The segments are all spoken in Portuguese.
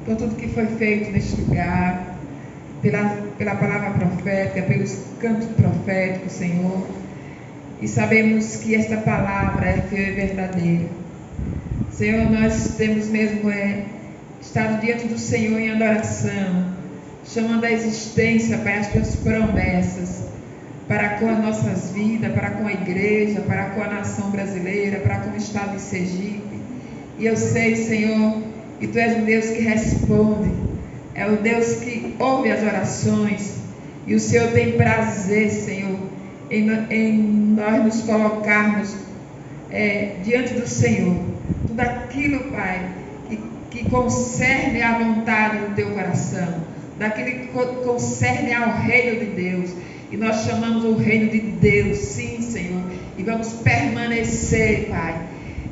por tudo que foi feito neste lugar, pela palavra profética, pelos cantos proféticos, Senhor. E sabemos que esta palavra é fiel e verdadeira. Senhor, nós temos mesmo estado diante do Senhor em adoração, chamando a existência, Pai, as tuas promessas, para com as nossas vidas, para com a igreja, para com a nação brasileira, para com o estado de Sergipe. E eu sei, Senhor, que Tu és um Deus que responde, é o Deus que ouve as orações, e o Senhor tem prazer, Senhor, em nós nos colocarmos diante do Senhor. Tudo aquilo, Pai, que concerne a vontade do Teu coração, daquilo que concerne ao reino de Deus. E nós chamamos o reino de Deus, sim, Senhor, e vamos permanecer, Pai.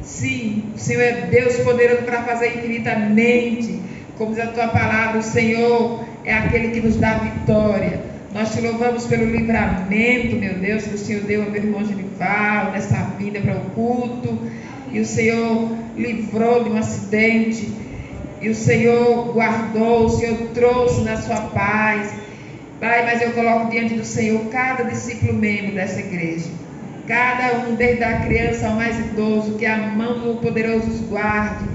Sim, o Senhor é Deus poderoso para fazer infinitamente, como diz a Tua palavra. O Senhor é aquele que nos dá vitória. Nós Te louvamos pelo livramento, meu Deus, que o Senhor deu ao meu irmão Genival nessa vinda para o culto, e o Senhor livrou de um acidente, e o Senhor guardou, o Senhor trouxe na sua paz. Pai, mas eu coloco diante do Senhor cada discípulo membro dessa igreja, cada um, desde a criança ao mais idoso, que a mão do poderoso os guarde,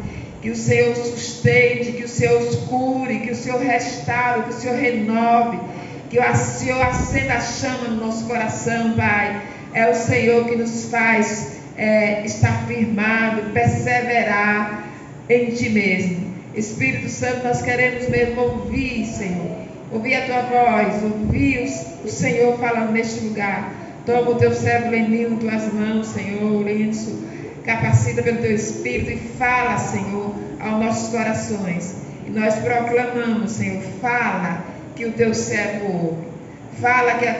que o Senhor sustente, que o Senhor os cure, que o Senhor restaure, que o Senhor renove, que o Senhor acenda a chama no nosso coração, Pai. É o Senhor que nos faz estar firmado, perseverar em Ti mesmo. Espírito Santo, nós queremos mesmo ouvir, Senhor, ouvir a Tua voz, ouvir o Senhor falando neste lugar. Toma o Teu servo Leninho em Tuas mãos, Senhor, Lenço, capacita pelo Teu Espírito e fala, Senhor, aos nossos corações. E nós proclamamos, Senhor, fala que o Teu servo ouve, fala que a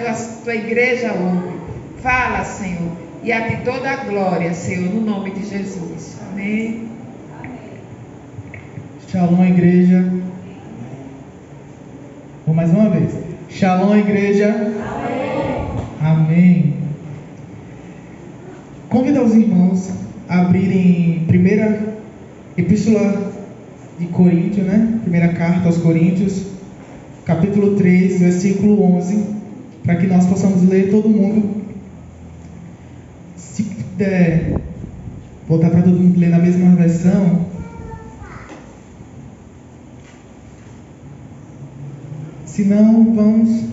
Tua igreja ouve, fala, Senhor, e a Ti toda a glória, Senhor, no nome de Jesus. Amém. Shalom, igreja. Vou mais uma vez. Shalom, igreja. Amém. Amém. Convido os irmãos a abrirem primeira epístola de Coríntios, né? Primeira carta aos Coríntios, capítulo 3, versículo 11, para que nós possamos ler todo mundo. Se puder voltar para todo mundo ler na mesma versão. Se não, vamos.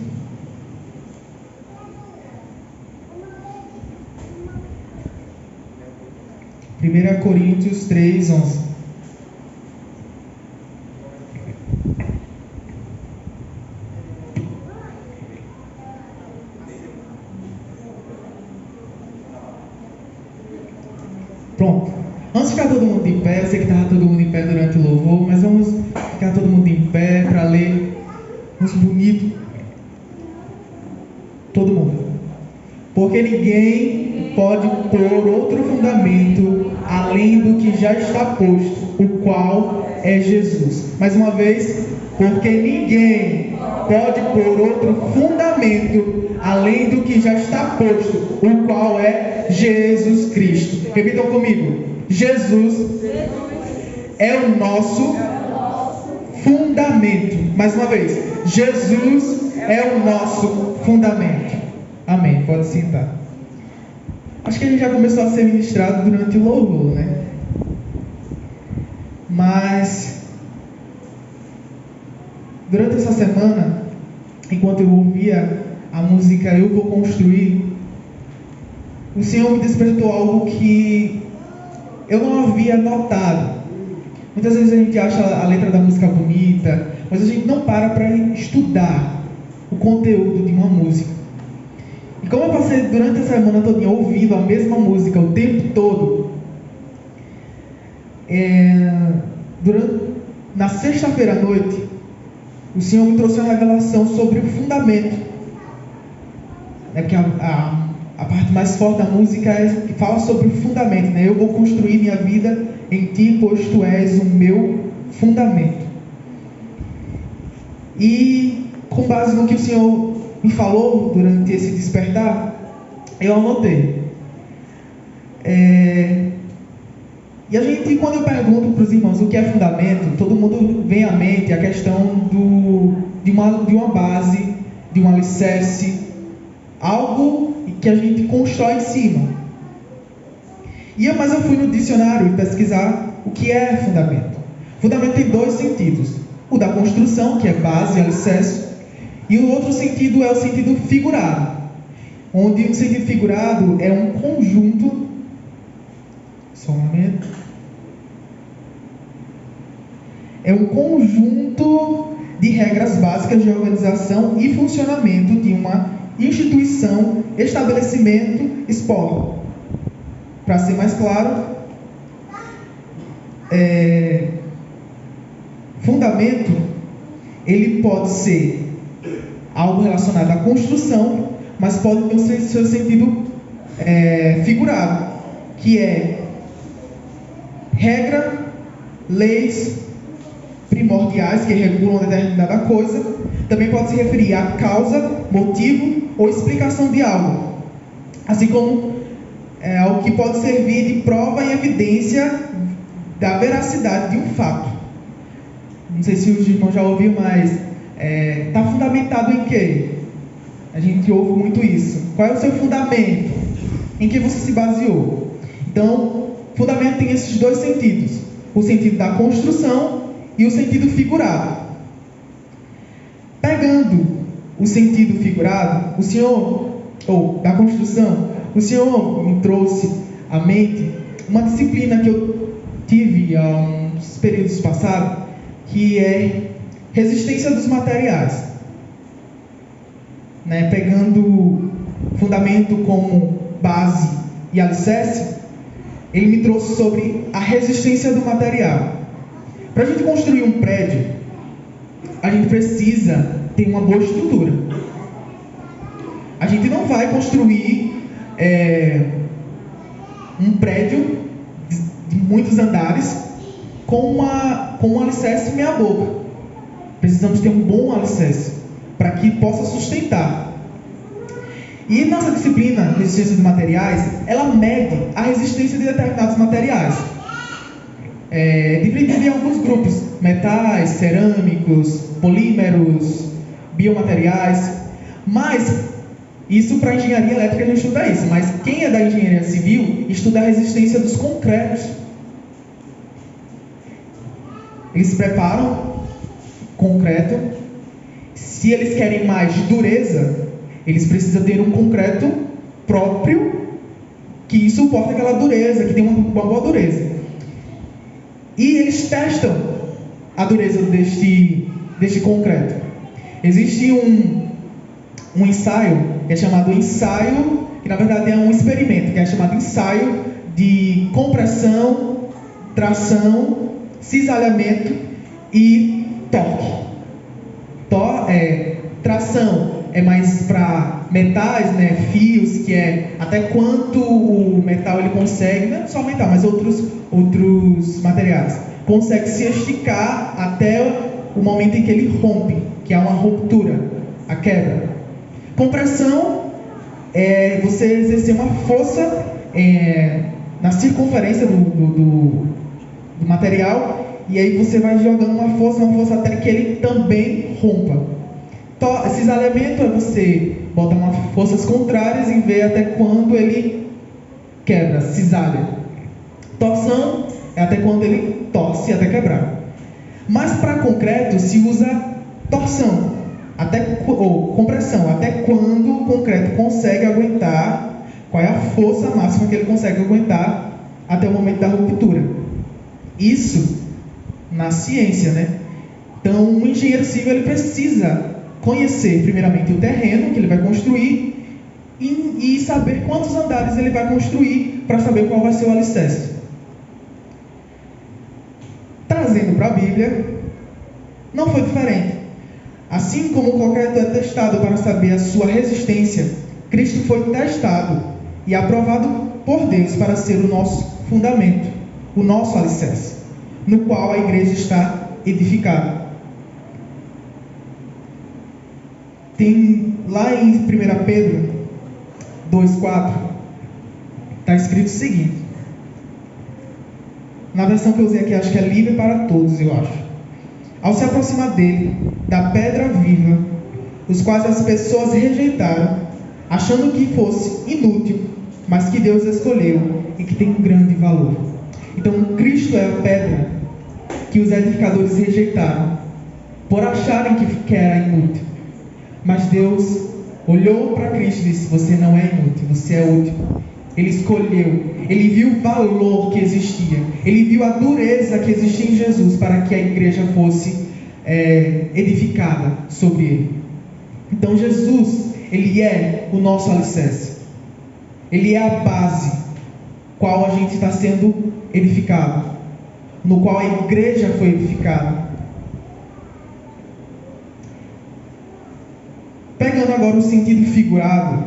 Primeira Coríntios 3, 11. Pronto. Vamos ficar todo mundo de pé. Eu sei que estava todo mundo em pé durante o louvor, mas vamos ficar todo mundo em pé para ler. Muito bonito. Todo mundo. Porque ninguém pode pôr outro fundamento além do que já está posto, o qual é Jesus. Mais uma vez. Porque ninguém pode pôr outro fundamento além do que já está posto, o qual é Jesus Cristo. Repitam comigo. Jesus é o nosso fundamento. Mais uma vez. Jesus é o nosso fundamento. Amém. Pode sentar. Acho que a gente já começou a ser ministrado durante o louvor, né? Mas durante essa semana, enquanto eu ouvia a música Eu Vou Construir, o Senhor me despertou algo que eu não havia notado. Muitas vezes a gente acha a letra da música bonita, mas a gente não para estudar o conteúdo de uma música. E como eu passei durante a semana toda ouvindo a mesma música o tempo todo, na sexta-feira à noite, o Senhor me trouxe uma revelação sobre o fundamento. Porque a parte mais forte da música que fala sobre o fundamento, né? Eu vou construir minha vida em Ti, pois Tu és o meu fundamento. E com base no que o Senhor me falou durante esse despertar, eu anotei. E quando eu pergunto para os irmãos o que é fundamento, todo mundo vem à mente a questão de uma base, de um alicerce, algo que a gente constrói em cima. Mas eu fui no dicionário pesquisar o que é fundamento. Fundamento tem dois sentidos. O da construção, que é base, alicerce, e o outro sentido é o sentido figurado, onde o sentido figurado é um conjunto, de regras básicas de organização e funcionamento de uma instituição, estabelecimento, esporte. Para ser mais claro, fundamento, ele pode ser algo relacionado à construção, mas pode ter o seu sentido figurado, que é regra, leis primordiais que regulam uma determinada coisa. Também pode se referir a causa, motivo ou explicação de algo, assim como algo que pode servir de prova e evidência da veracidade de um fato. Não sei se os irmãos já ouviram, mas está fundamentado em quê? A gente ouve muito isso. Qual é o seu fundamento? Em que você se baseou? Então, fundamento tem esses dois sentidos: o sentido da construção e o sentido figurado. Pegando o sentido figurado, da construção, o Senhor me trouxe à mente uma disciplina que eu tive há uns períodos passados, que é resistência dos materiais. Pegando fundamento como base e alicerce, ele me trouxe sobre a resistência do material. Para a gente construir um prédio, a gente precisa ter uma boa estrutura. A gente não vai construir um prédio de muitos andares com um alicerce meia boca. Precisamos ter um bom alicerce para que possa sustentar. E nossa disciplina, resistência de materiais, ela mede a resistência de determinados materiais. Dividida em alguns grupos: metais, cerâmicos, polímeros, biomateriais. Mas isso para a engenharia elétrica a gente estuda isso. Mas quem é da engenharia civil estuda a resistência dos concretos. Eles preparam concreto. Se eles querem mais dureza, eles precisam ter um concreto próprio que suporta aquela dureza, que tem uma boa dureza. E eles testam a dureza deste concreto. Existe um ensaio que é chamado ensaio, que na verdade é um experimento, que é chamado ensaio de compressão, tração, cisalhamento e torque. Tração é mais para metais, fios, que é até quanto o metal ele consegue, não só metal, mas outros materiais, consegue se esticar até o momento em que ele rompe, que é uma ruptura, a quebra. Compressão é você exercer uma força na circunferência do material, e aí você vai jogando uma força até que ele também rompa. Cisalhamento é você botar umas forças contrárias e ver até quando ele quebra, cisalha. Torção é até quando ele torce até quebrar. Mas para concreto se usa torção, ou compressão, até quando o concreto consegue aguentar, qual é a força máxima que ele consegue aguentar até o momento da ruptura. Isso na ciência, Então, um engenheiro civil ele precisa conhecer primeiramente o terreno que ele vai construir e saber quantos andares ele vai construir para saber qual vai ser o alicerce. Trazendo para a Bíblia, não foi diferente. Assim como o concreto é testado para saber a sua resistência, Cristo foi testado e aprovado por Deus para ser o nosso fundamento, o nosso alicerce, no qual a igreja está edificada. Tem lá em 1 Pedro 2,4, está escrito o seguinte: Na versão que eu usei aqui, acho que é livre para todos, eu acho. Ao se aproximar dele, da pedra viva, os quais as pessoas rejeitaram, achando que fosse inútil, mas que Deus escolheu e que tem um grande valor. Então, Cristo é a pedra que os edificadores rejeitaram, por acharem que era inútil. Mas Deus olhou para Cristo e disse: você não é inútil, você é útil. Ele escolheu, ele viu o valor que existia, ele viu a dureza que existia em Jesus para que a igreja fosse edificada sobre ele. Então Jesus, ele é o nosso alicerce, ele é a base qual a gente está sendo edificado, no qual a igreja foi edificada. Pegando agora o sentido figurado,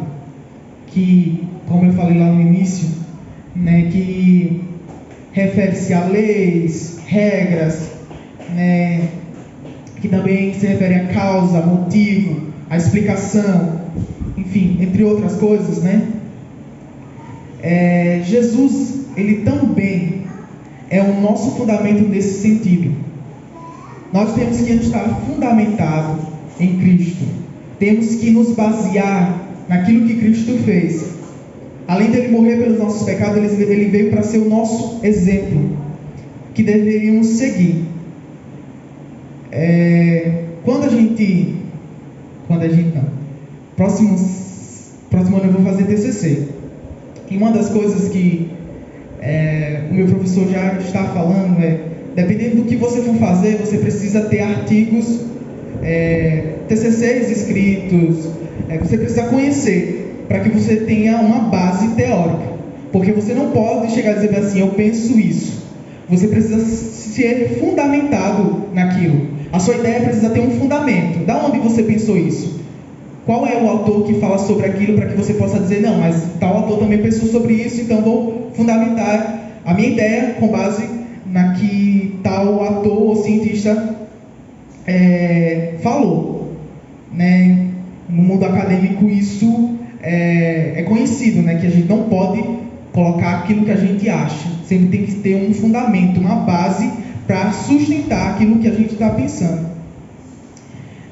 que, como eu falei lá no início, né, que refere-se a leis, regras, né, que também se refere a causa, motivo, a explicação, enfim, entre outras coisas, né? Jesus, ele também é o nosso fundamento nesse sentido. Nós temos que estar fundamentados em Cristo. Temos que nos basear naquilo que Cristo fez. Além dele morrer pelos nossos pecados, ele veio para ser o nosso exemplo, que deveríamos seguir. Próximo ano eu vou fazer TCC. E uma das coisas que o meu professor já está falando dependendo do que você for fazer, você precisa ter artigos, TCCs escritos, você precisa conhecer, para que você tenha uma base teórica. Porque você não pode chegar a dizer assim: eu penso isso. Você precisa ser fundamentado naquilo. A sua ideia precisa ter um fundamento. Da onde você pensou isso? Qual é o autor que fala sobre aquilo, para que você possa dizer: não, mas tal autor também pensou sobre isso, então vou fundamentar a minha ideia com base na que tal ator ou cientista falou, né? No mundo acadêmico isso é conhecido, né? Que a gente não pode colocar aquilo que a gente acha. Sempre tem que ter um fundamento, uma base para sustentar aquilo que a gente está pensando.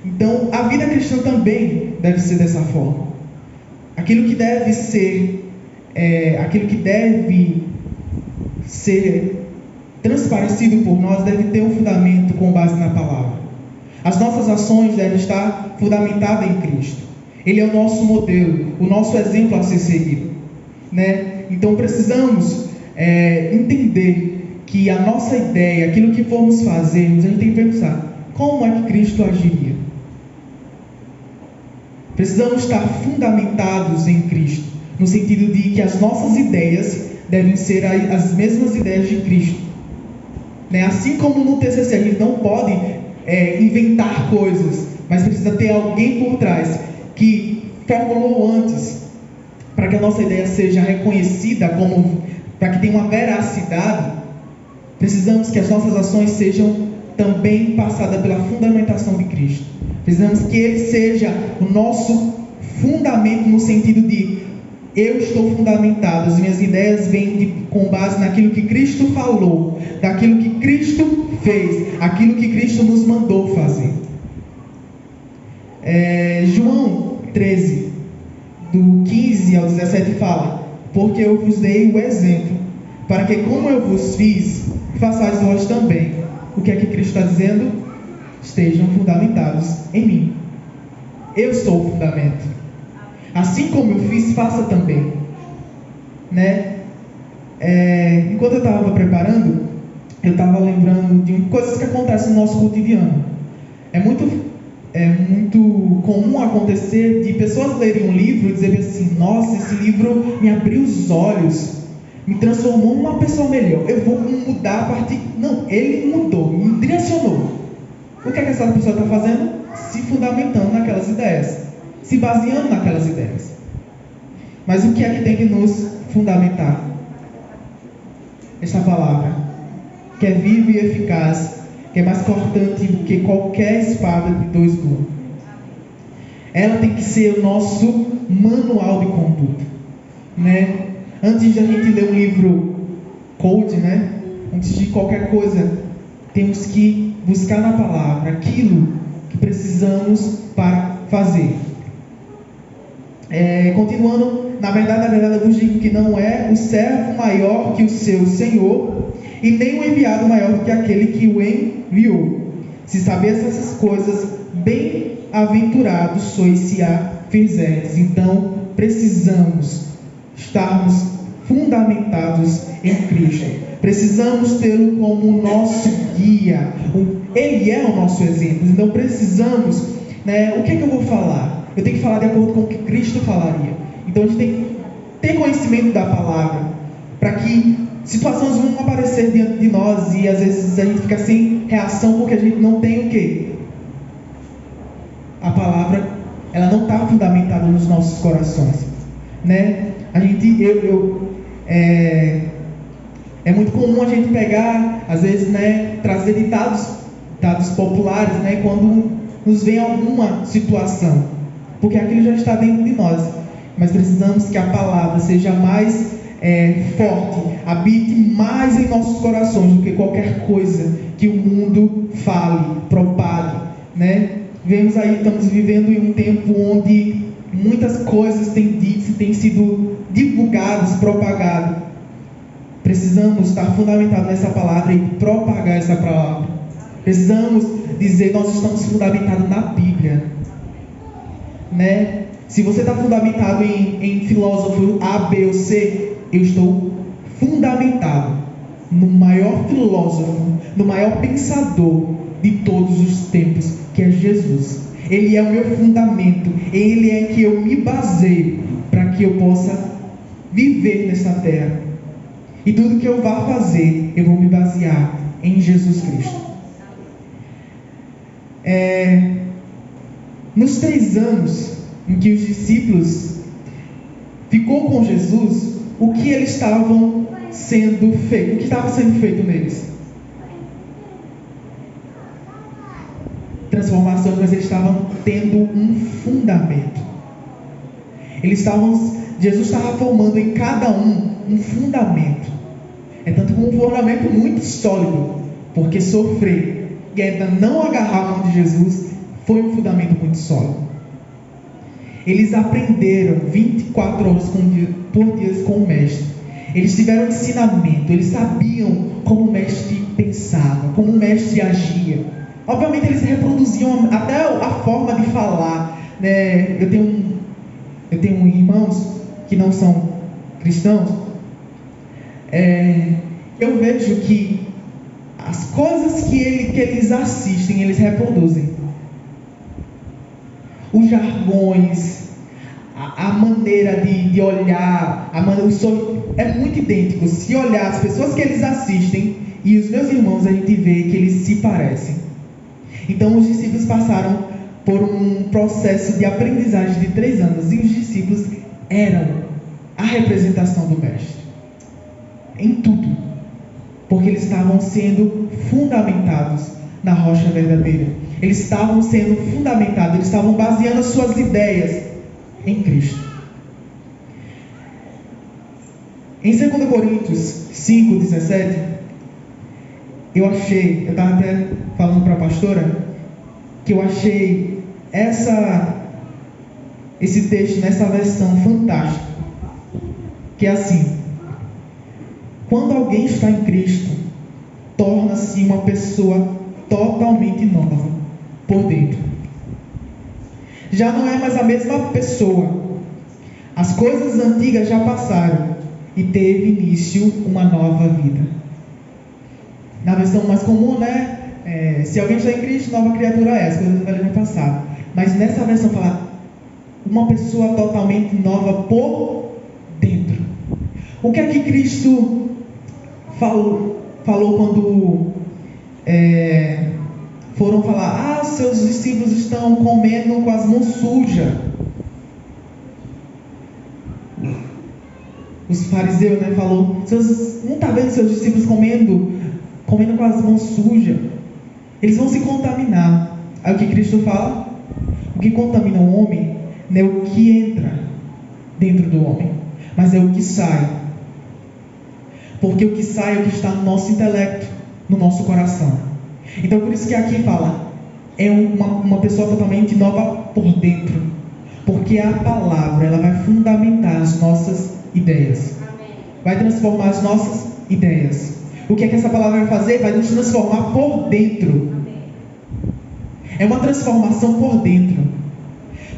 Então, a vida cristã também deve ser dessa forma. Aquilo que deve ser transparecido por nós deve ter um fundamento com base na palavra. As nossas ações devem estar fundamentadas em Cristo. Ele é o nosso modelo, o nosso exemplo a ser seguido, né? Então precisamos entender que a nossa ideia, aquilo que formos fazer, a gente tem que pensar: como é que Cristo agiria? Precisamos estar fundamentados em Cristo, no sentido de que as nossas ideias devem ser as mesmas ideias de Cristo, né? Assim como no TCC a gente não pode inventar coisas, mas precisa ter alguém por trás que formulou antes, para que a nossa ideia seja reconhecida, para que tenha uma veracidade. Precisamos que as nossas ações sejam também passadas pela fundamentação de Cristo. Precisamos que Ele seja o nosso fundamento, no sentido de: eu estou fundamentado, as minhas ideias vêm com base naquilo que Cristo falou, daquilo que Cristo fez, aquilo que Cristo nos mandou fazer. João 13, do 15 ao 17 fala: porque eu vos dei o exemplo, para que como eu vos fiz, façais vós também. O que é que Cristo está dizendo? Estejam fundamentados em mim. Eu sou o fundamento. Assim como eu fiz, faça também, né? Enquanto eu estava preparando, eu estava lembrando de coisas que acontecem no nosso cotidiano. É muito comum acontecer de pessoas lerem um livro e dizerem assim: nossa, esse livro me abriu os olhos, me transformou numa pessoa melhor, eu vou mudar a partir... Não, ele mudou, me direcionou. O que é que essa pessoa está fazendo? Se fundamentando naquelas ideias, se baseando naquelas ideias. Mas o que é que tem que nos fundamentar? Esta palavra, que é viva e eficaz, que é mais cortante do que qualquer espada de 2 gumes. Ela tem que ser o nosso manual de conduta, né? Antes de a gente ler um livro coach, né? antes de qualquer coisa, temos que buscar na palavra aquilo que precisamos para fazer. Continuando, na verdade, eu vos digo que não é o servo maior que o seu senhor, e nem o enviado maior que aquele que o enviou. Se sabeis essas coisas, bem-aventurados sois se a fizerdes. Então, precisamos estarmos fundamentados em Cristo. Precisamos tê-lo como nosso guia. Ele é o nosso exemplo. Então, precisamos, o que é que eu vou falar? Eu tenho que falar de acordo com o que Cristo falaria. Então, a gente tem que ter conhecimento da palavra, para que situações vão aparecer diante de nós e às vezes a gente fica sem reação porque a gente não tem o quê? A palavra, ela não está fundamentada nos nossos corações, A gente, é muito comum a gente pegar, às vezes, trazer ditados populares, quando nos vem alguma situação, porque aquilo já está dentro de nós. Mas precisamos que a palavra seja mais forte, habite mais em nossos corações do que qualquer coisa que o mundo fale, propague, Vemos aí, estamos vivendo em um tempo onde muitas coisas têm sido divulgadas, propagadas. Precisamos estar fundamentados nessa palavra e propagar essa palavra. Precisamos dizer, nós estamos fundamentados na Bíblia, Se você está fundamentado em filósofo A, B ou C, eu estou fundamentado no maior filósofo, no maior pensador de todos os tempos, que é Jesus. Ele é o meu fundamento, Ele é que eu me baseio para que eu possa viver nessa terra. E tudo que eu vá fazer, eu vou me basear em Jesus Cristo. Nos 3 anos em que os discípulos ficou com Jesus, o que eles estavam sendo feito? O que estava sendo feito neles? Transformações, mas eles estavam tendo um fundamento. Jesus estava formando em cada um fundamento. É tanto como um fundamento muito sólido, porque sofrer e ainda não agarrar a mão de Jesus foi um fundamento muito sólido. Eles aprenderam 24 horas por dia com o Mestre. Eles tiveram ensinamento, eles sabiam como o Mestre pensava, como o Mestre agia. Obviamente eles reproduziam até a forma de falar, Eu tenho irmãos que não são cristãos. Eu vejo que as coisas que eles assistem, eles reproduzem. Os jargões, a maneira de olhar, é muito idêntico. Se olhar as pessoas que eles assistem e os meus irmãos, a gente vê que eles se parecem. Então os discípulos passaram por um processo de aprendizagem de 3 anos, e os discípulos eram a representação do Mestre em tudo, porque eles estavam sendo fundamentados na rocha verdadeira. Eles estavam sendo fundamentados, eles estavam baseando as suas ideias em Cristo. Em 2 Coríntios 5:17, eu estava até falando para a pastora, que eu achei esse texto nessa versão fantástica, que é assim: quando alguém está em Cristo, torna-se uma pessoa totalmente nova por dentro. Já não é mais a mesma pessoa. As coisas antigas já passaram e teve início uma nova vida. Na versão mais comum, se alguém está em Cristo, nova criatura é, as coisas velhas já passaram. Mas nessa versão fala uma pessoa totalmente nova por dentro. O que é que Cristo falou quando foram falar: seus discípulos estão comendo com as mãos sujas? Os fariseus, falou: não está vendo seus discípulos comendo com as mãos sujas? Eles vão se contaminar. Aí o que Cristo fala? O que contamina o homem não é o que entra dentro do homem, mas é o que sai. porque o que sai é o que está no nosso intelecto, no nosso coração. Então por isso que aqui fala, é uma pessoa totalmente nova por dentro, porque a palavra, ela vai fundamentar as nossas ideias, vai transformar as nossas ideias. O que é que essa palavra vai fazer? Vai nos transformar por dentro. É uma transformação por dentro.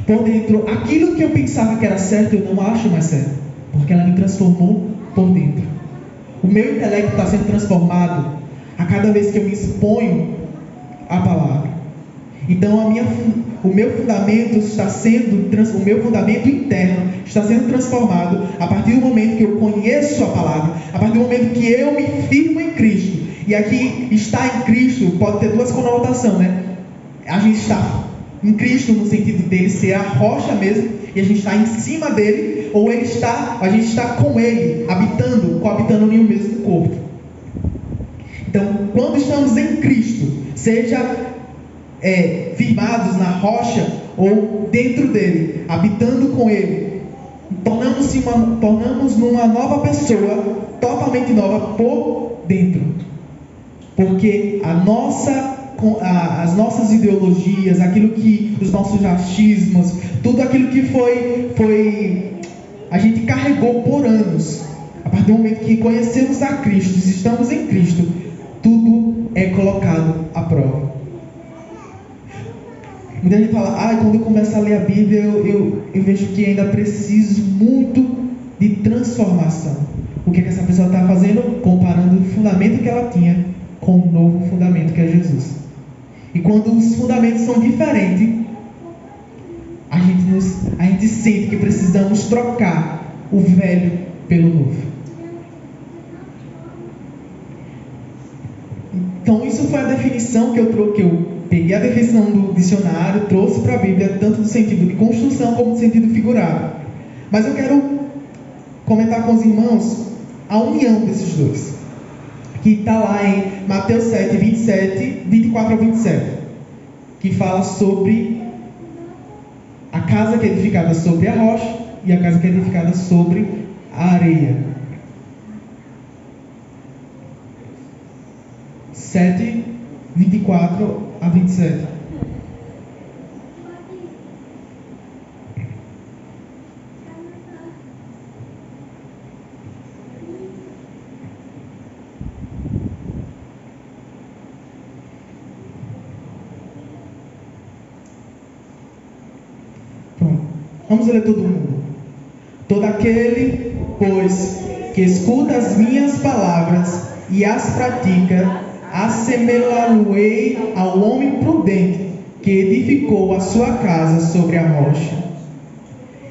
Por dentro, aquilo que eu pensava que era certo, eu não acho mais certo, porque ela me transformou por dentro. O meu intelecto está sendo transformado a cada vez que eu me exponho à palavra. Então o meu fundamento está sendo, o meu fundamento interno está sendo transformado a partir do momento que eu conheço a palavra, a partir do momento que eu me firmo em Cristo. E aqui, estar em Cristo pode ter duas conotações, né? A gente está em Cristo no sentido dele ser a rocha mesmo, e a gente está em cima dele, ou a gente está com ele, coabitando em um mesmo corpo. Então, quando estamos em Cristo, seja firmados na rocha ou dentro dele, habitando com ele, tornamos numa nova pessoa, totalmente nova por dentro, porque as nossas ideologias, aquilo que os nossos achismos, tudo aquilo que a gente carregou por anos, a partir do momento que conhecemos a Cristo, estamos em Cristo, tudo é colocado à prova. Muita gente fala, quando eu começo a ler a Bíblia, eu vejo que ainda preciso muito de transformação. O que essa pessoa está fazendo? Comparando o fundamento que ela tinha com o novo fundamento que é Jesus. E quando os fundamentos são diferentes, a gente sente que precisamos trocar o velho pelo novo. Então isso foi a definição que eu peguei a definição do dicionário, trouxe para a Bíblia, tanto no sentido de construção como no sentido figurado. Mas eu quero comentar com os irmãos a união desses dois, que está lá em Mateus 7, 24 ao 27, que fala sobre a casa que é edificada sobre a rocha e a casa que é edificada sobre a areia. 7, 24 a 27. Pronto. Vamos ler todo mundo. Todo aquele, pois, que escuta as minhas palavras e as pratica, assemelhá-lo-ei ao homem prudente que edificou a sua casa sobre a rocha.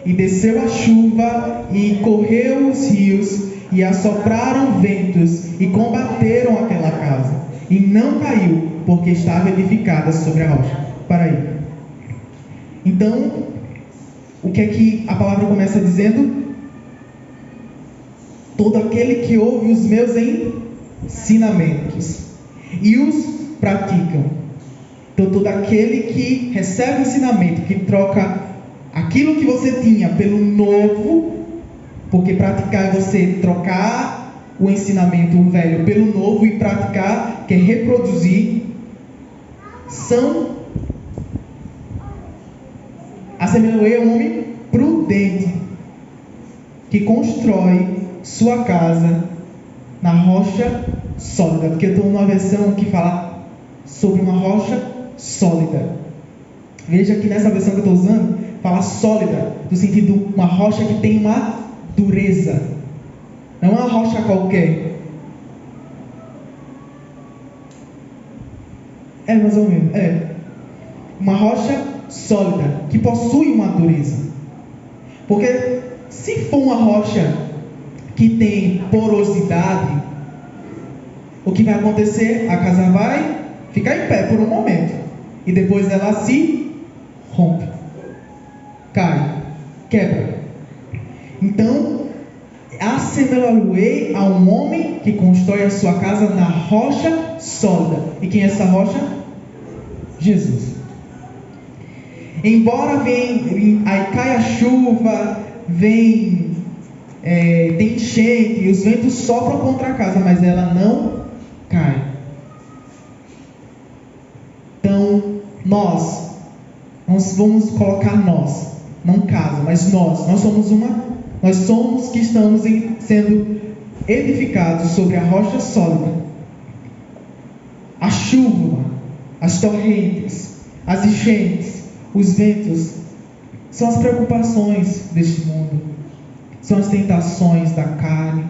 E desceu a chuva, e correu os rios, e assopraram ventos, e combateram aquela casa. E não caiu, porque estava edificada sobre a rocha. Para aí. Então, o que é que a palavra começa dizendo? Todo aquele que ouve os meus ensinamentos e os praticam. Então todo aquele que recebe o ensinamento, que troca aquilo que você tinha pelo novo, porque praticar é você trocar o ensinamento velho pelo novo, e praticar, que é reproduzir, são assemelhou a um homem prudente que constrói sua casa na rocha sólida, porque eu estou numa versão que fala sobre uma rocha sólida. Veja que nessa versão que eu estou usando, fala sólida, no sentido uma rocha que tem uma dureza, não é uma rocha qualquer. Mais ou menos, uma rocha sólida, que possui uma dureza. Porque se for uma rocha que tem porosidade, o que vai acontecer? A casa vai ficar em pé por um momento, e depois ela se rompe, cai, quebra. Então, assemelhá-lo-ei a um homem que constrói a sua casa na rocha sólida. E quem é essa rocha? Jesus. Embora aí caia a chuva, vem tem enchente e os ventos sopram contra a casa, mas ela não cai. Então, nós vamos colocar nós, não casa, mas nós somos que estamos sendo edificados sobre a rocha sólida. A chuva, as torrentes, as enchentes, os ventos, são as preocupações deste mundo, são as tentações da carne,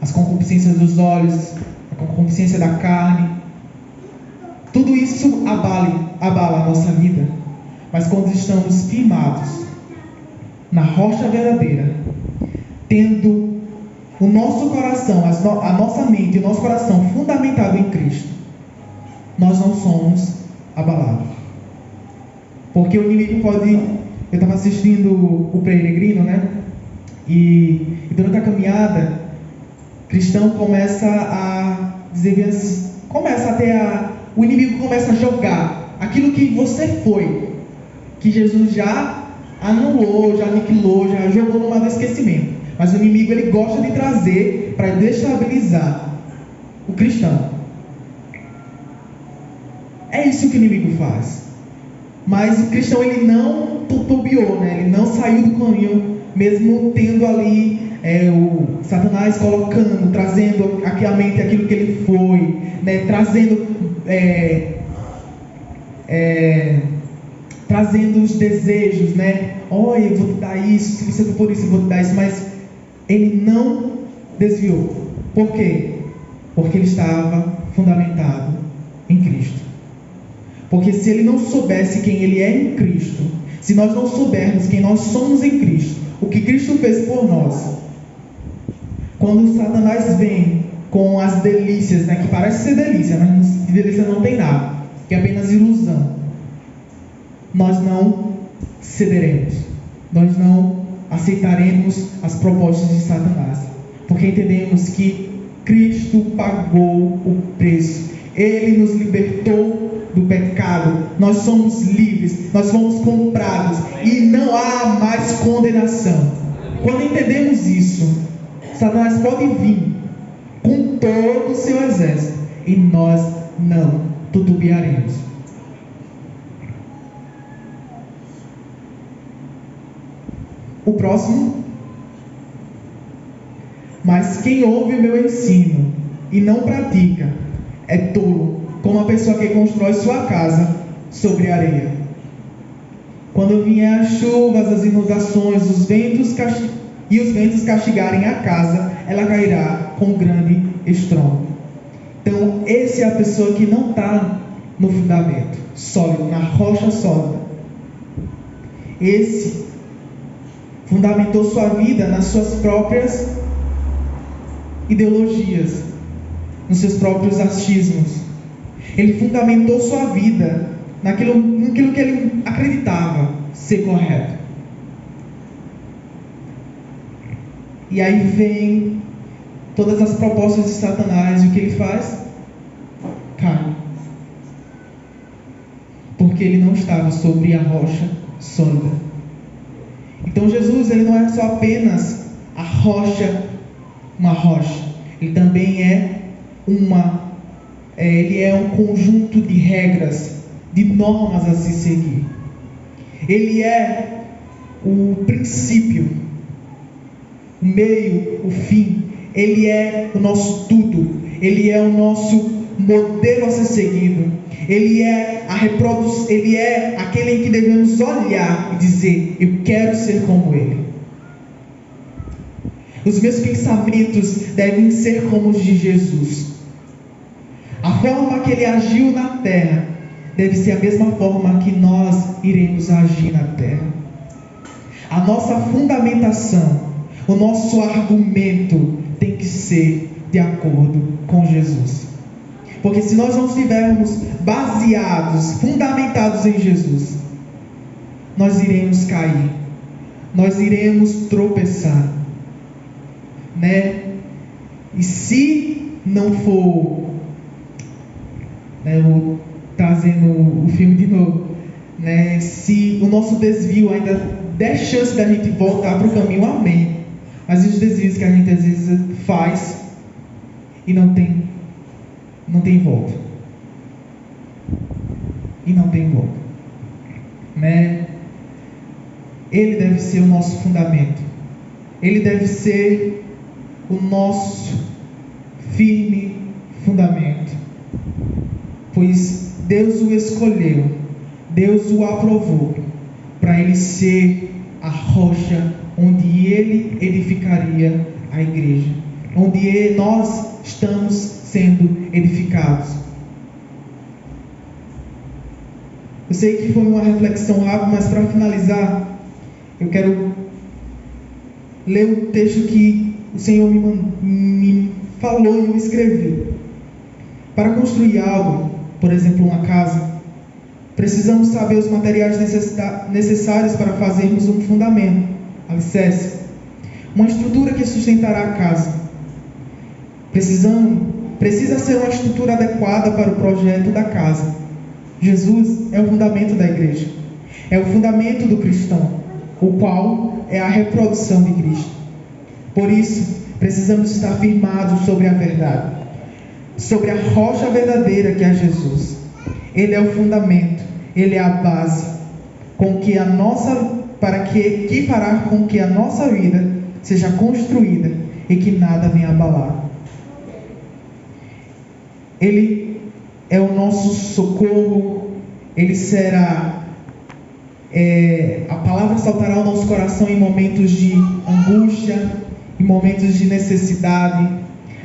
as concupiscências dos olhos, a concupiscência da carne. Tudo isso abala a nossa vida. Mas quando estamos firmados na rocha verdadeira, tendo o nosso coração, a nossa mente e o nosso coração fundamentado em Cristo, nós não somos abalados. Porque o inimigo pode... Eu estava assistindo o Peregrino, né? E durante a caminhada, o cristão começa a dizer assim, o inimigo começa a jogar aquilo que você foi, que Jesus já anulou, já aniquilou, já jogou no mar do esquecimento. Mas o inimigo, ele gosta de trazer para destabilizar o cristão. É isso que o inimigo faz. Mas o cristão, ele não tutubiou, né? Ele não saiu do caminho, mesmo tendo ali o Satanás colocando, trazendo aqui à mente aquilo que ele foi, né? Trazendo os desejos, né? Olha, eu vou te dar isso, se você for por isso, eu vou te dar isso. Mas ele não desviou. Por quê? Porque ele estava fundamentado em Cristo. Porque se ele não soubesse quem ele é em Cristo, se nós não soubermos quem nós somos em Cristo, o que Cristo fez por nós, quando o Satanás vem com as delícias, né, que parece ser delícia, mas de delícia não tem nada, que é apenas ilusão, nós não cederemos, nós não aceitaremos as propostas de Satanás, porque entendemos que Cristo pagou o preço, Ele nos libertou do pecado, nós somos livres, nós fomos comprados e não há mais condenação. Quando entendemos isso, Satanás pode vir com todo o seu exército e nós não titubearemos. O próximo. Mas quem ouve o meu ensino e não pratica é tolo, como a pessoa que constrói sua casa sobre areia. Quando vier as chuvas, as inundações, os ventos castigarem a casa, ela cairá com grande estrondo. Então, essa é a pessoa que não está no fundamento sólido, na rocha sólida. Esse fundamentou sua vida nas suas próprias ideologias, nos seus próprios achismos. Ele fundamentou sua vida naquilo que ele acreditava ser correto. E aí vem todas as propostas de Satanás, e o que ele faz? Cai. Porque ele não estava sobre a rocha sólida. Então Jesus, ele não é só apenas a rocha, uma rocha. Ele também é ele é um conjunto de regras, de normas a se seguir. Ele é o princípio, o meio, o fim. Ele é o nosso tudo. Ele é o nosso modelo a ser seguido. Ele é ele é aquele em que devemos olhar e dizer: eu quero ser como Ele. Os meus pensamentos devem ser como os de Jesus. A forma que Ele agiu na terra deve ser a mesma forma que nós iremos agir na terra. A nossa fundamentação, o nosso argumento tem que ser de acordo com Jesus. Porque se nós não estivermos baseados, fundamentados em Jesus, nós iremos cair, nós iremos tropeçar, né? E se não for, né, eu vou trazendo o filme de novo, né? Se o nosso desvio ainda der chance da gente voltar para o caminho, amém. mas os desvios que a gente às vezes faz e não tem volta. E não tem volta. Né? Ele deve ser o nosso fundamento. Ele deve ser o nosso firme fundamento. Pois Deus o escolheu, Deus o aprovou para ele ser a rocha onde ele edificaria a igreja, onde nós estamos sendo edificados. Eu sei que foi uma reflexão rápida, mas para finalizar, eu quero ler um texto que o Senhor me falou e eu escrevi. Para construir algo, por exemplo, uma casa, precisamos saber os materiais necessários para fazermos um fundamento, alicerce, uma estrutura que sustentará a casa. Precisa ser uma estrutura adequada para o projeto da casa. Jesus é o fundamento da igreja, é o fundamento do cristão, o qual é a reprodução de Cristo. Por isso, precisamos estar firmados sobre a verdade, sobre a rocha verdadeira que é Jesus. Ele é o fundamento, ele é a base, que fará com que a nossa vida seja construída e que nada venha abalar. Ele é o nosso socorro, ele será, a palavra saltará ao nosso coração em momentos de angústia, em momentos de necessidade.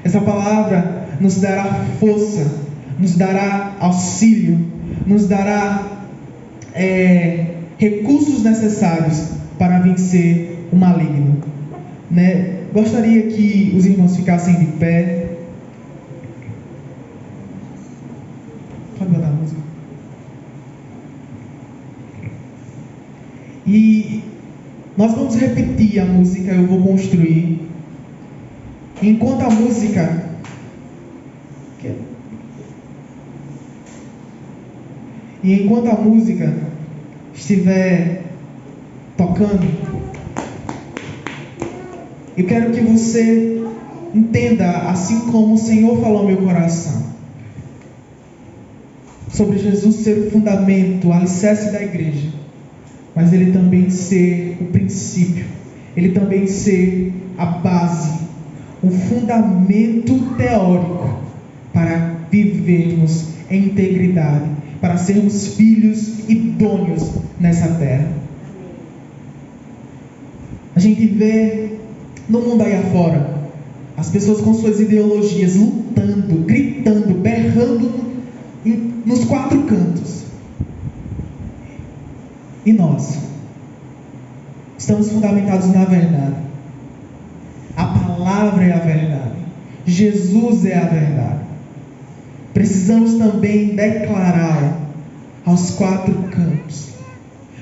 Essa palavra nos dará força, nos dará auxílio, nos dará recursos necessários para vencer o maligno. Né? Gostaria que os irmãos ficassem de pé. Pode botar a música. E nós vamos repetir a música Eu Vou Construir. Enquanto a música estiver tocando, eu quero que você entenda, assim como o Senhor falou ao meu coração, sobre Jesus ser o fundamento, o alicerce da igreja, mas ele também ser o princípio, ele também ser a base, um fundamento teórico para vivermos em integridade, para sermos filhos idôneos nessa terra. A gente vê no mundo aí afora as pessoas com suas ideologias lutando, gritando, berrando nos quatro cantos. E nós estamos fundamentados na verdade. A palavra é a verdade. Jesus é a verdade. Precisamos também declarar aos quatro cantos.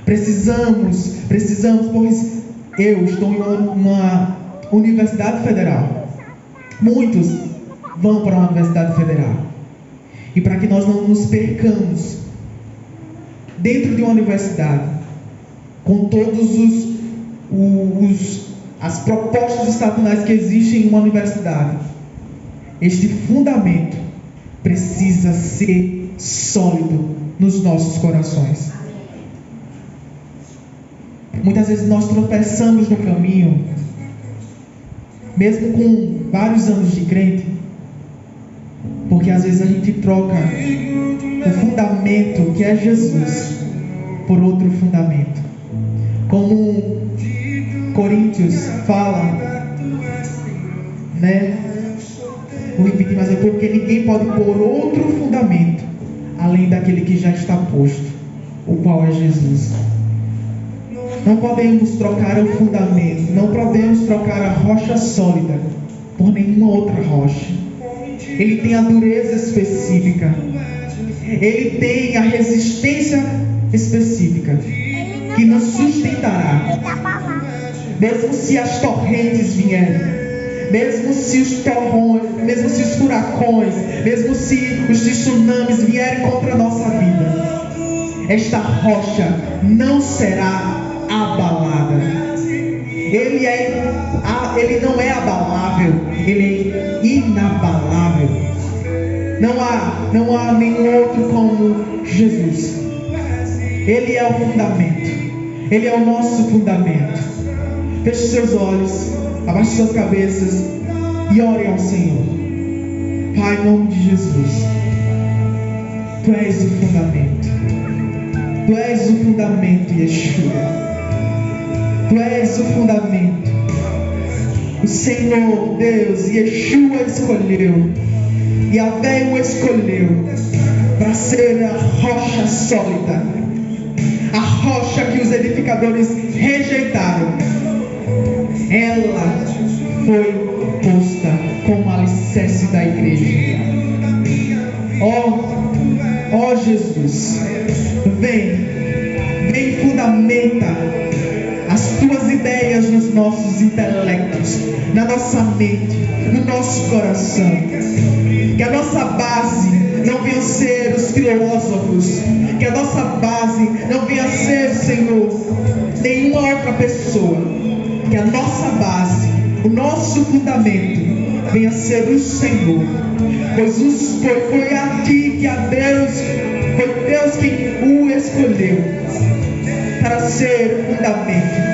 Precisamos, pois eu estou em uma universidade federal. Muitos vão para uma universidade federal. E para que nós não nos percamos dentro de uma universidade, com todos as propostas de Satanás que existem em uma universidade, este fundamento precisa ser sólido nos nossos corações. Muitas vezes nós tropeçamos no caminho, mesmo com vários anos de crente, porque às vezes a gente troca o fundamento que é Jesus por outro fundamento. Como Coríntios fala, né? Vou repetir, mas é porque ninguém pode pôr outro fundamento além daquele que já está posto, o qual é Jesus. Não podemos trocar o fundamento, não podemos trocar a rocha sólida por nenhuma outra rocha. Ele tem a dureza específica, ele tem a resistência específica que nos sustentará, mesmo se as torrentes vierem, mesmo se os torrões, mesmo se os furacões, mesmo se os tsunamis vierem contra a nossa vida, esta rocha não será abalada. Ele não é abalável, Ele é inabalável. Não há nenhum outro como Jesus. Ele é o fundamento, Ele é o nosso fundamento. Feche seus olhos, abaixe suas cabeças e ore ao Senhor. Pai, em nome de Jesus, Tu és o fundamento. Tu és o fundamento, Yeshua. Tu és o fundamento. O Senhor, Deus, Yeshua escolheu, Yahvé o escolheu para ser a rocha sólida, a rocha que os edificadores rejeitaram. Ela foi posta como alicerce da igreja. Ó Jesus, vem fundamenta as Tuas ideias nos nossos intelectos, na nossa mente, no nosso coração. Que a nossa base não venha ser os filósofos, que a nossa base não venha ser, Senhor, nenhuma outra pessoa. Que a nossa base, o nosso fundamento venha ser o Senhor, pois foi a Ti que foi Deus quem o escolheu para ser o fundamento.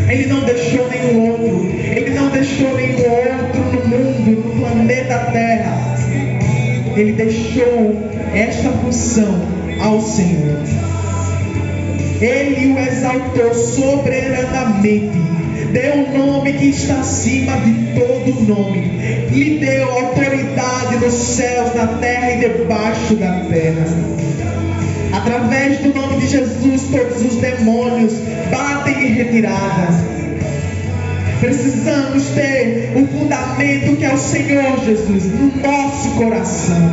Ele não deixou nenhum outro, Ele não deixou nenhum outro no mundo, no planeta Terra. Ele deixou esta função ao Senhor. Ele o exaltou soberanamente, deu um nome que está acima de todo nome, lhe deu autoridade nos céus, na terra e debaixo da terra. Através do nome de Jesus, todos os demônios batem em retirada. Precisamos ter o fundamento que é o Senhor Jesus no nosso coração,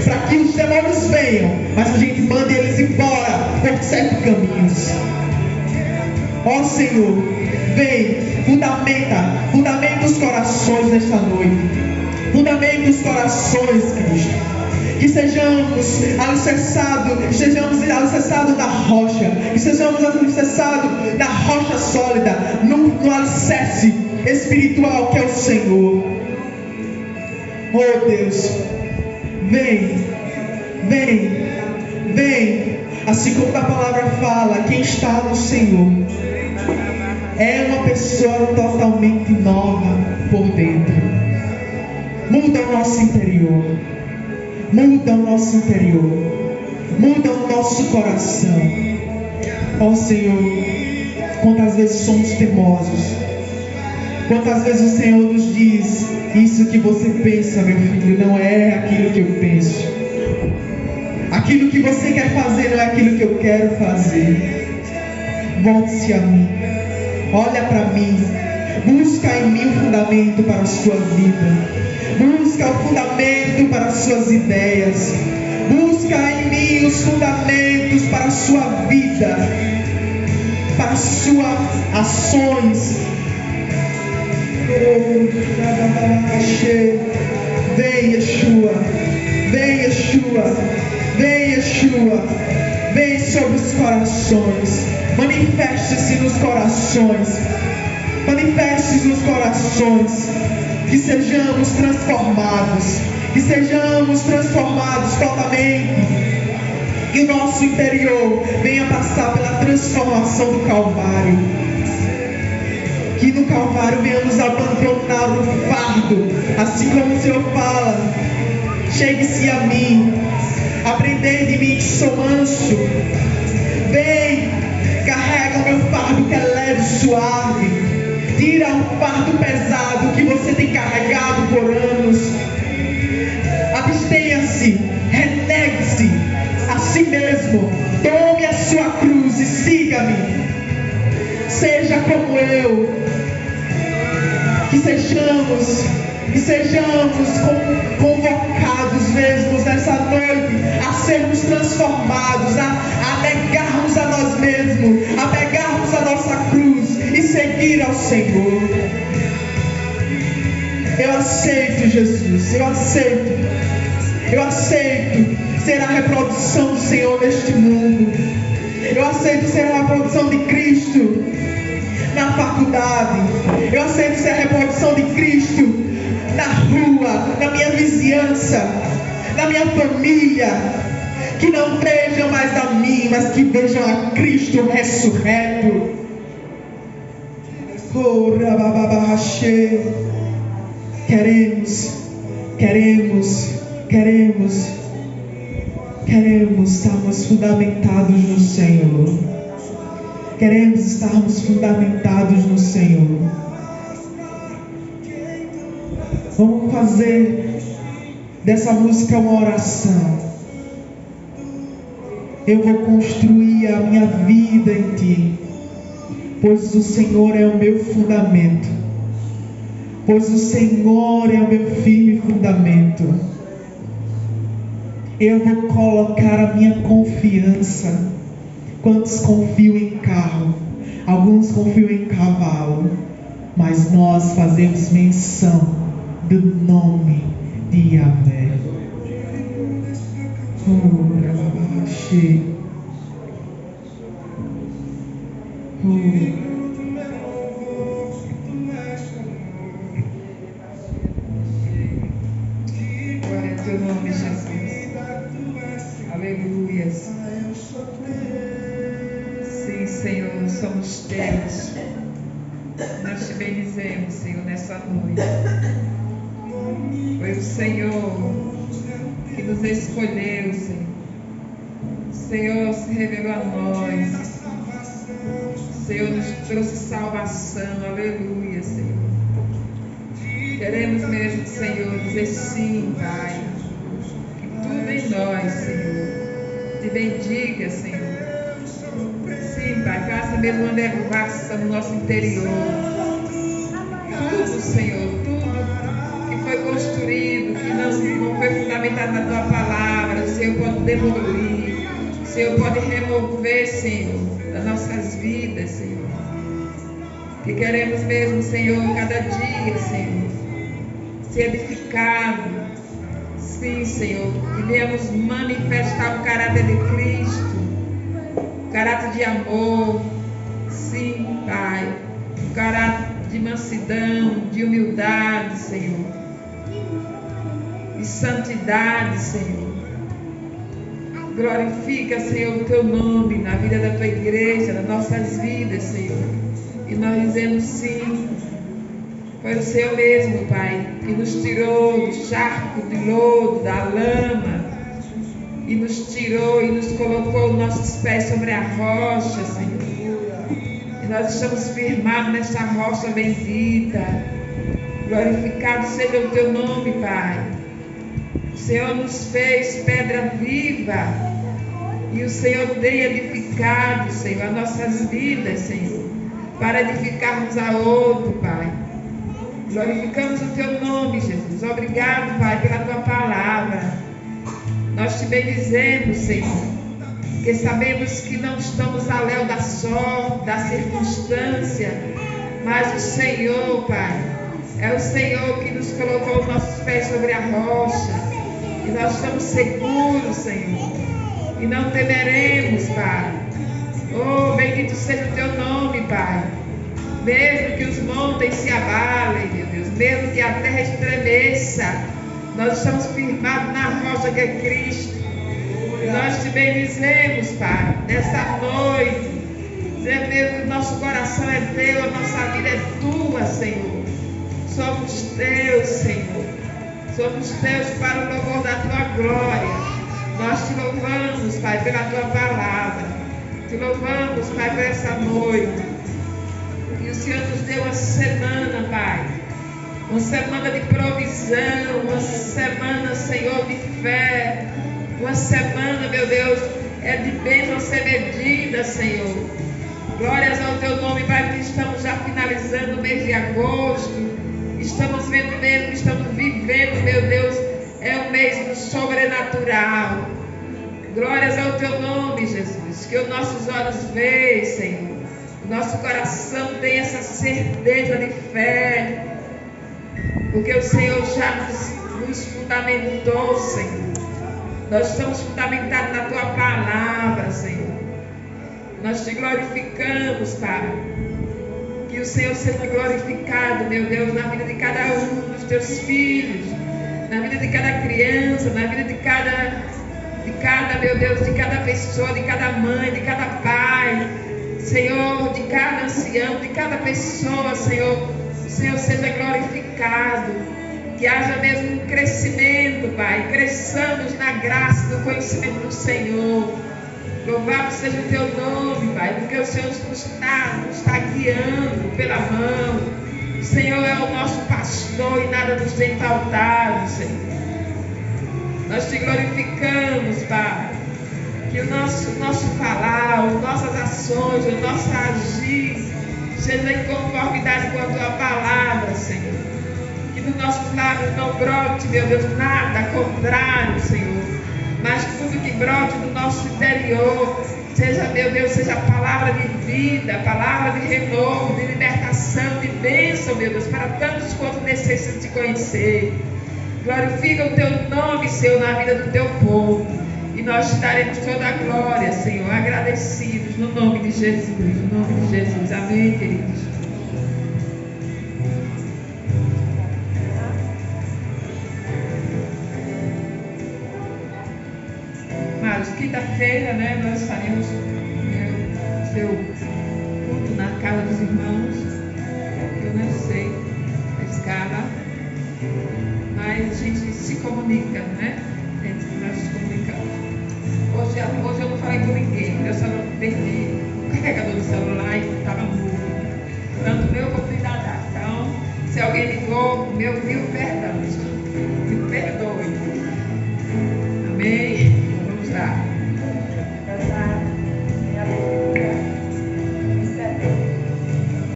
para que os demônios venham, mas a gente mande eles embora por 7 caminhos. Ó Senhor, vem, fundamenta os corações nesta noite. Fundamenta os corações, Cristo. Que sejamos alicerçados na rocha, que sejamos alicerçados na rocha sólida, no alicerce espiritual que é o Senhor. Oh Deus, vem, assim como a palavra fala, quem está no Senhor é uma pessoa totalmente nova por dentro. Muda o nosso interior. Muda o nosso interior, muda o nosso coração. Ó Senhor, quantas vezes somos teimosos, quantas vezes o Senhor nos diz: isso que você pensa, meu filho, não é aquilo que eu penso. Aquilo que você quer fazer não é aquilo que eu quero fazer. Volte-se a mim, olha para mim, busca em mim o fundamento para a sua vida. Busca o fundamento para as suas ideias. Busca em mim os fundamentos para a sua vida, para as suas ações. Vem Yeshua, vem Yeshua, vem Yeshua, vem sobre os corações. Manifeste-se nos corações. Manifeste-se nos corações. Que sejamos transformados totalmente. Que o nosso interior venha passar pela transformação do Calvário. Que no Calvário venhamos abandonar o fardo, assim como o Senhor fala: chegue-se a mim, aprendei de mim que sou manso. Vem, carrega o meu fardo que é leve e suave. Tira o fardo pesado que você tem carregado por anos. Abstenha-se, renegue-se a si mesmo. Tome a sua cruz e siga-me. Seja como eu. Que sejamos convocados mesmo nessa noite a sermos transformados, a negarmos a nós mesmos, a pegarmos a nossa cruz e seguir ao Senhor. Eu aceito, Jesus, eu aceito ser a reprodução do Senhor neste mundo. Eu aceito ser a reprodução de Cristo na faculdade. Eu aceito ser a reprodução confiança na minha família, que não vejam mais a mim, mas que vejam a Cristo ressurreto. Oh, Rabababaxê. Queremos estarmos fundamentados no Senhor. Queremos estarmos fundamentados no Senhor. Vamos fazer dessa música uma oração. Eu vou construir a minha vida em Ti, pois o Senhor é o meu fundamento, pois o Senhor é o meu firme fundamento. Eu vou colocar a minha confiança. Quantos confiam em carro? Alguns confiam em cavalo, mas nós fazemos menção do nome de Yahvé. Glória ao teu nome, Jesus. Aleluia. Sim, Senhor, somos teus. Nós te bendizemos, Senhor, nessa noite. Foi o Senhor que nos escolheu, Senhor. O Senhor se revelou a nós. O Senhor nos trouxe salvação. Aleluia, Senhor. Queremos mesmo, Senhor, dizer sim, Pai. Que tudo em nós, Senhor, te bendiga, Senhor. Sim, Pai, faça mesmo uma devassa no nosso interior. Tudo, Senhor, tudo que foi construído, que não foi fundamentado na Tua palavra, o Senhor pode demolir, o Senhor pode remover, Senhor, das nossas vidas, Senhor. Que queremos mesmo, Senhor, cada dia, Senhor, ser edificado. Sim, Senhor, que venhamos manifestar o caráter de Cristo, o caráter de amor. Sim, Pai, o caráter de mansidão, de humildade, Senhor, de santidade, Senhor. Glorifica, Senhor, o Teu nome na vida da Tua igreja, nas nossas vidas, Senhor. E nós dizemos sim. Foi o Senhor mesmo, Pai, que nos tirou do charco de lodo, da lama, e nos tirou e nos colocou nossos pés sobre a rocha, Senhor. E nós estamos firmados nessa rocha bendita. Glorificado seja o Teu nome, Pai. O Senhor nos fez pedra viva, e o Senhor tem edificado, Senhor, as nossas vidas, Senhor, para edificarmos a outro, Pai. Glorificamos o Teu nome, Jesus. Obrigado, Pai, pela Tua palavra. Nós te bendizemos, Senhor, porque sabemos que não estamos a léu da sorte, da circunstância, mas o Senhor, Pai, é o Senhor que nos colocou os nossos pés sobre a rocha, e nós estamos seguros, Senhor, e não temeremos, Pai. Oh, bendito seja o Teu nome, Pai. Mesmo que os montes se abalem, meu Deus, mesmo que a terra estremeça, nós estamos firmados na rocha que é Cristo. E nós te bendizemos, Pai, nessa noite. Dizer mesmo que nosso coração é Teu, a nossa vida é Tua, Senhor. Somos Teus, Senhor. Somos Teus para o louvor da Tua glória. Nós te louvamos, Pai, pela Tua palavra. Te louvamos, Pai, por essa noite. E o Senhor nos deu uma semana, Pai, uma semana de provisão, uma semana, Senhor, de fé, uma semana, meu Deus, de bênção ser medida, Senhor. Glórias ao Teu nome, Pai, que estamos já finalizando o mês de agosto, estamos vendo mesmo, estamos vivendo, meu Deus, é um mês do sobrenatural. Glórias ao Teu nome, Jesus, que os nossos olhos veem, Senhor. Nosso coração tem essa certeza de fé, porque o Senhor já nos fundamentou, Senhor. Nós estamos fundamentados na Tua palavra, Senhor. Nós te glorificamos, Pai. Que o Senhor seja glorificado, meu Deus, na vida de cada um dos Teus filhos, na vida de cada criança, na vida de cada, meu Deus, de cada pessoa, de cada mãe, de cada pai, Senhor, de cada ancião, de cada pessoa, Senhor. O Senhor seja glorificado, que haja mesmo um crescimento, Pai, cresçamos na graça do conhecimento do Senhor. Louvado seja o teu nome, Pai, porque o Senhor nos está guiando pela mão. O Senhor é o nosso pastor e nada nos tem faltado, Senhor. Nós te glorificamos, Pai, que o nosso falar, as nossas ações, o nosso agir seja em conformidade com a tua palavra, Senhor. Que dos nossos lábios não brote, meu Deus, nada contrário, Senhor, mas tudo que brote do nosso interior seja, meu Deus, seja palavra de vida, palavra de renovo, de libertação, de bênção, meu Deus, para tantos quanto necessitam te conhecer. Glorifica o teu nome, Senhor, na vida do teu povo, e nós te daremos toda a glória, Senhor, agradecidos, no nome de Jesus, no nome de Jesus. Amém, queridos. Mas quinta-feira, né, nós faremos o seu culto na casa dos irmãos. Eu não sei a escala, mas a gente se comunica, né? Nós nos comunicamos. Hoje eu não falei com ninguém, eu só perdi o carregador do celular e estava mudo. Tanto meu quanto o Dadá. Então, se alguém ligou, meu mil perdão.